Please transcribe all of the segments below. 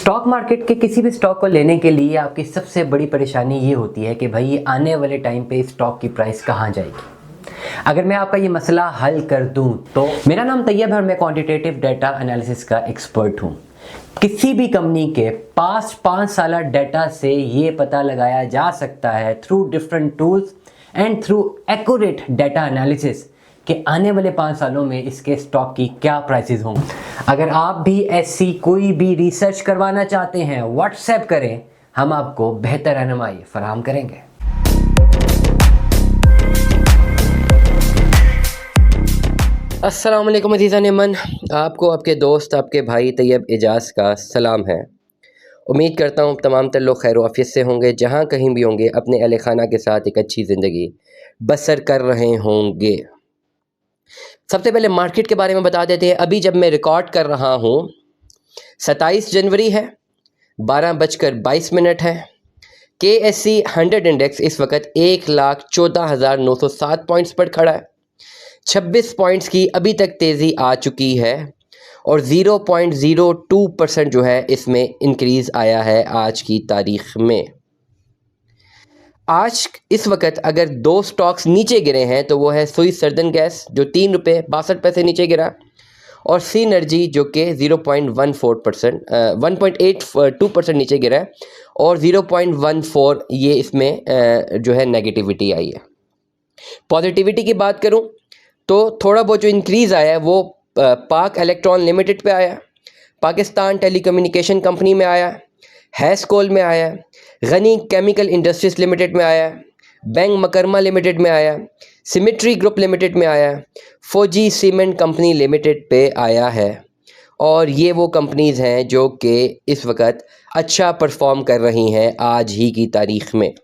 Stock market के किसी भी स्टॉक को लेने के लिए आपकी सबसे बड़ी परेशानी ये होती है कि भाई आने वाले टाइम पे स्टॉक की प्राइस कहाँ जाएगी। अगर मैं आपका ये मसला हल कर दूं तो मेरा नाम तैयब है और मैं क्वांटिटेटिव डाटा एनालिसिस का एक्सपर्ट हूं। किसी भी कंपनी के पास्ट 5 साल डाटा से ये पता लगाया जा सकता है through different tools and through accurate data analysis कि आने वाले 5 सालों में इसके स्टॉक की क्या प्राइसेस होंगी। अगर आप भी ऐसी कोई भी रिसर्च करवाना चाहते हैं व्हाट्सएप करें, हम आपको बेहतर रहनुमाई फराहम करेंगे। अस्सलाम वालेकुम अज़ीज़ान मन, आपको आपके दोस्त आपके भाई तैयब एजाज़ का सलाम है। उम्मीद करता हूँ तमाम तर लोग खैर आफियत से होंगे, जहाँ कहीं भी होंगे अपने अहले खाना के साथ एक अच्छी ज़िंदगी बसर कर रहे होंगे। सबसे पहले मार्केट के बारे में बता देते हैं। अभी जब मैं रिकॉर्ड कर रहा हूँ 27 जनवरी है, 12:22 है। KSE 100 इंडेक्स इस वक्त 1,14,907 पॉइंट्स पर खड़ा है। 26 पॉइंट्स की अभी तक तेज़ी आ चुकी है और 0.02% जो है इसमें इंक्रीज़ आया है आज की तारीख़ में। आज इस वक्त अगर दो स्टॉक्स नीचे गिरे हैं तो वो है सुई सर्दन गैस जो 3 रुपये 62 पैसे नीचे गिरा, और सीनर्जी जो कि 1.82% नीचे गिरा है और 0.14 ये इसमें जो है नेगेटिविटी आई है। पॉजिटिविटी की बात करूं तो थोड़ा बहुत जो इंक्रीज़ आया है वो पाक इलेक्ट्रॉन लिमिटेड पे आया, पाकिस्तान टेलीकम्युनिकेशन कंपनी में आया, हैस्कोल में आया, गनी केमिकल इंडस्ट्रीज लिमिटेड में आया, बैंक मकरमा लिमिटेड में आया, सिमेट्री ग्रुप लिमिटेड में आया, फौजी सीमेंट कंपनी लिमिटेड पे आया है। और ये वो कंपनीज़ हैं जो कि इस वक्त अच्छा परफॉर्म कर रही हैं आज ही की तारीख़ में।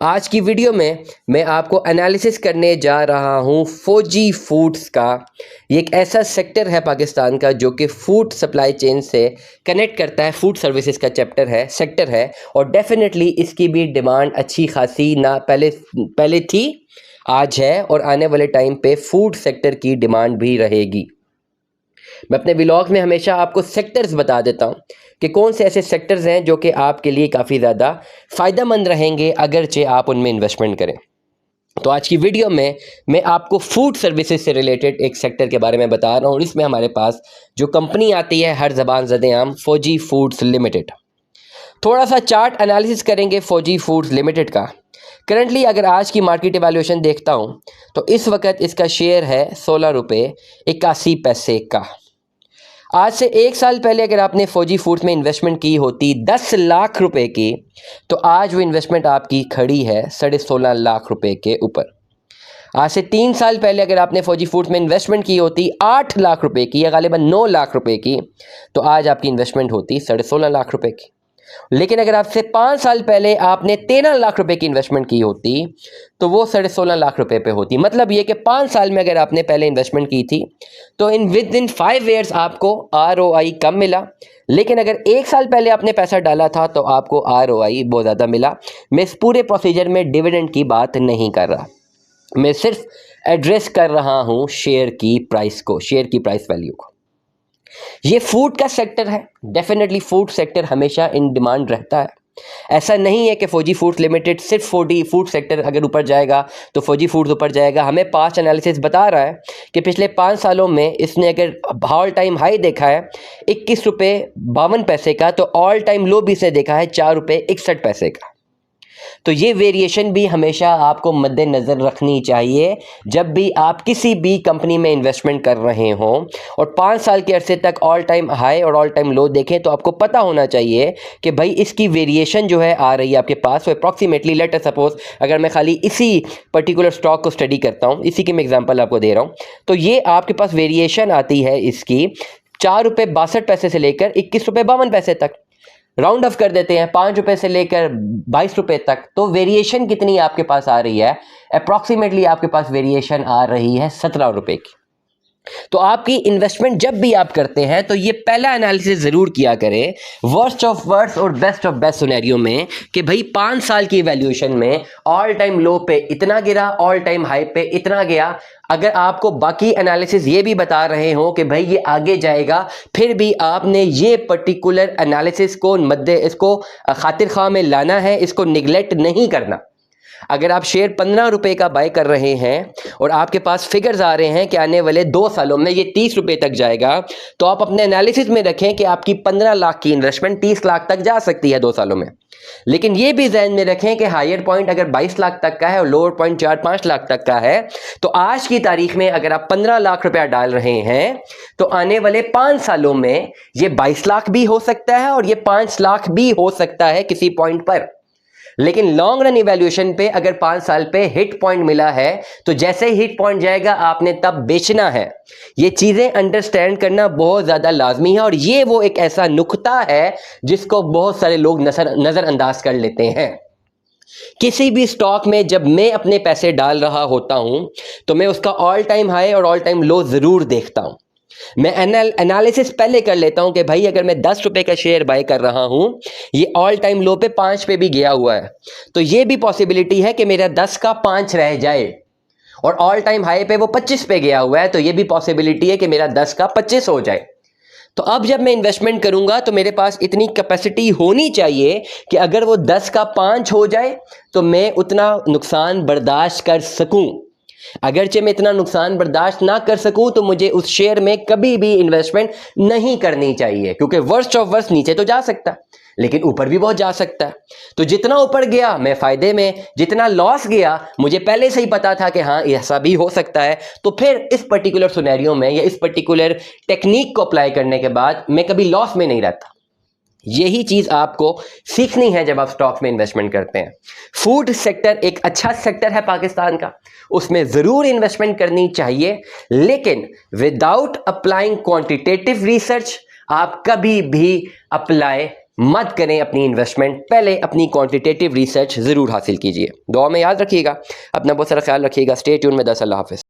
आज की वीडियो में मैं आपको एनालिसिस करने जा रहा हूँ फौजी फूड्स का। ये एक ऐसा सेक्टर है पाकिस्तान का जो कि फूड सप्लाई चेन से कनेक्ट करता है, फूड सर्विसेज का सेक्टर है और डेफिनेटली इसकी भी डिमांड अच्छी खासी ना पहले थी, आज है और आने वाले टाइम पे फूड सेक्टर की डिमांड भी रहेगी। मैं अपने व्लॉग में हमेशा आपको सेक्टर्स बता देता हूँ कि कौन से ऐसे सेक्टर्स हैं जो कि आपके लिए काफ़ी ज़्यादा फ़ायदेमंद रहेंगे अगरचे आप उनमें इन्वेस्टमेंट करें। तो आज की वीडियो में मैं आपको फूड सर्विसेज से रिलेटेड एक सेक्टर के बारे में बता रहा हूँ। इसमें हमारे पास जो कंपनी आती है हर ज़बान ज़द-ए-आम फौजी फूड्स लिमिटेड। थोड़ा सा चार्ट एनालिसिस करेंगे फौजी फूड्स लिमिटेड का। करंटली अगर आज की मार्केट इवैल्यूएशन देखता हूँ तो इस वक्त इसका शेयर है 16.81 का। आज से 1 साल पहले अगर आपने फौजी फूड्स में इन्वेस्टमेंट की होती 10 लाख रुपए की, तो आज वो इन्वेस्टमेंट आपकी खड़ी है 16.5 लाख रुपए के ऊपर। आज से 3 साल पहले अगर आपने फौजी फूड्स में इन्वेस्टमेंट की होती 8 लाख रुपए की या गालिबन 9 लाख रुपए की, तो आज आपकी इन्वेस्टमेंट होती 16.5 लाख रुपए की। लेकिन अगर आपसे 5 साल पहले आपने 13 लाख रुपए की इन्वेस्टमेंट की होती तो वो 16.5 लाख रुपए पे होती। मतलब ये कि 5 साल में अगर आपने पहले इन्वेस्टमेंट की थी तो विद इन 5 ईयर्स आपको ROI कम मिला, लेकिन अगर 1 साल पहले आपने पैसा डाला था तो आपको ROI बहुत ज़्यादा मिला। मैं इस पूरे प्रोसीजर में डिविडेंड की बात नहीं कर रहा, मैं सिर्फ एड्रेस कर रहा हूँ शेयर की प्राइस वैल्यू को। ये फूड का सेक्टर है, डेफिनेटली फूड सेक्टर हमेशा इन डिमांड रहता है। ऐसा नहीं है कि फौजी फूड्स लिमिटेड सिर्फ फूड सेक्टर अगर ऊपर जाएगा तो फौजी फूड्स ऊपर जाएगा। हमें पास्ट एनालिसिस बता रहा है कि पिछले 5 सालों में इसने अगर ऑल टाइम हाई देखा है 21.52 का, तो ऑल टाइम लो भी इसने देखा है 4.61 का। तो ये वेरिएशन भी हमेशा आपको मद्देनज़र रखनी चाहिए जब भी आप किसी भी कंपनी में इन्वेस्टमेंट कर रहे हों। और 5 साल के अरसे तक ऑल टाइम हाई और ऑल टाइम लो देखें तो आपको पता होना चाहिए कि भाई इसकी वेरिएशन जो है आ रही है आपके पास, वो अप्रॉक्सीमेटली लेट अस सपोज अगर मैं खाली इसी पर्टिकुलर स्टॉक को स्टडी करता हूँ, इसी की मैं एग्जाम्पल आपको दे रहा हूँ, तो ये आपके पास वेरिएशन आती है इसकी 4.62 से लेकर 21.52 तक। राउंड ऑफ कर देते हैं 5 रुपये से लेकर 22 रुपये तक, तो वेरिएशन कितनी आपके पास आ रही है? अप्रॉक्सीमेटली आपके पास वेरिएशन आ रही है 17 रुपये की। तो आपकी इन्वेस्टमेंट जब भी आप करते हैं तो ये पहला एनालिसिस ज़रूर किया करें वर्स्ट ऑफ वर्स्ट और बेस्ट ऑफ बेस्ट सिनेरियो में कि भाई 5 साल की वैल्यूएशन में ऑल टाइम लो पे इतना गिरा, ऑल टाइम हाई पे इतना गया। अगर आपको बाकी एनालिसिस ये भी बता रहे हो कि भाई ये आगे जाएगा, फिर भी आपने ये पर्टिकुलर एनालिसिस को इसको खातिर ख्वाह में लाना है, इसको निगलेक्ट नहीं करना। अगर आप शेयर 15 रुपए का बाय कर रहे हैं और आपके पास फिगर्स आ रहे हैं कि आने वाले 2 सालों में ये 30 रुपए तक जाएगा, तो आप अपने एनालिसिस में रखें कि आपकी 15 लाख की इन्वेस्टमेंट 30 लाख तक जा सकती है 2 सालों में। लेकिन ये भी ज़हन में रखें कि हायर पॉइंट अगर 22 लाख तक का है और लोअर पॉइंट 4-5 लाख तक का है, तो आज की तारीख में अगर आप 15 लाख रुपया डाल रहे हैं तो आने वाले 5 सालों में ये 22 लाख भी हो सकता है और ये 5 लाख भी हो सकता है किसी पॉइंट पर। लेकिन लॉन्ग रन इवैल्यूएशन पे अगर 5 साल पे हिट पॉइंट मिला है तो जैसे ही हिट पॉइंट जाएगा आपने तब बेचना है। ये चीजें अंडरस्टैंड करना बहुत ज्यादा लाजमी है और ये वो एक ऐसा नुक्ता है जिसको बहुत सारे लोग नजरअंदाज कर लेते हैं। किसी भी स्टॉक में जब मैं अपने पैसे डाल रहा होता हूं तो मैं उसका ऑल टाइम हाई और ऑल टाइम लो जरूर देखता हूं। मैं एनालिसिस पहले कर लेता हूं कि भाई अगर मैं 10 रुपए का शेयर बाय कर रहा हूं, ये ऑल टाइम लो पे 5 पे भी गया हुआ है, तो ये भी पॉसिबिलिटी है कि मेरा 10 का 5 रह जाए, और ऑल टाइम हाई पे वो 25 पे गया हुआ है, तो ये भी पॉसिबिलिटी है कि मेरा 10 का 25 हो जाए। तो अब जब मैं इन्वेस्टमेंट करूंगा तो मेरे पास इतनी कैपेसिटी होनी चाहिए कि अगर वो 10 का 5 हो जाए तो मैं उतना नुकसान बर्दाश्त कर सकूं। अगरचे मैं इतना नुकसान बर्दाश्त ना कर सकूं तो मुझे उस शेयर में कभी भी इन्वेस्टमेंट नहीं करनी चाहिए, क्योंकि वर्स्ट ऑफ वर्स्ट नीचे तो जा सकता है लेकिन ऊपर भी बहुत जा सकता है। तो जितना ऊपर गया मैं फायदे में, जितना लॉस गया मुझे पहले से ही पता था कि हाँ ऐसा भी हो सकता है, तो फिर इस पर्टिकुलर सिनेरियो में या इस पर्टिकुलर टेक्निक को अप्लाई करने के बाद मैं कभी लॉस में नहीं रहता। यही चीज़ आपको सीखनी है जब आप स्टॉक्स में इन्वेस्टमेंट करते हैं। फूड सेक्टर एक अच्छा सेक्टर है पाकिस्तान का, उसमें ज़रूर इन्वेस्टमेंट करनी चाहिए, लेकिन विदाउट अप्लाइंग क्वांटिटेटिव रिसर्च आप कभी भी अप्लाई मत करें अपनी इन्वेस्टमेंट। पहले अपनी क्वांटिटेटिव रिसर्च ज़रूर हासिल कीजिए। दुआ में याद रखिएगा, अपना बहुत सारा ख्याल रखिएगा। स्टे ट्यून में 10। अल्लाह हाफ़िज़।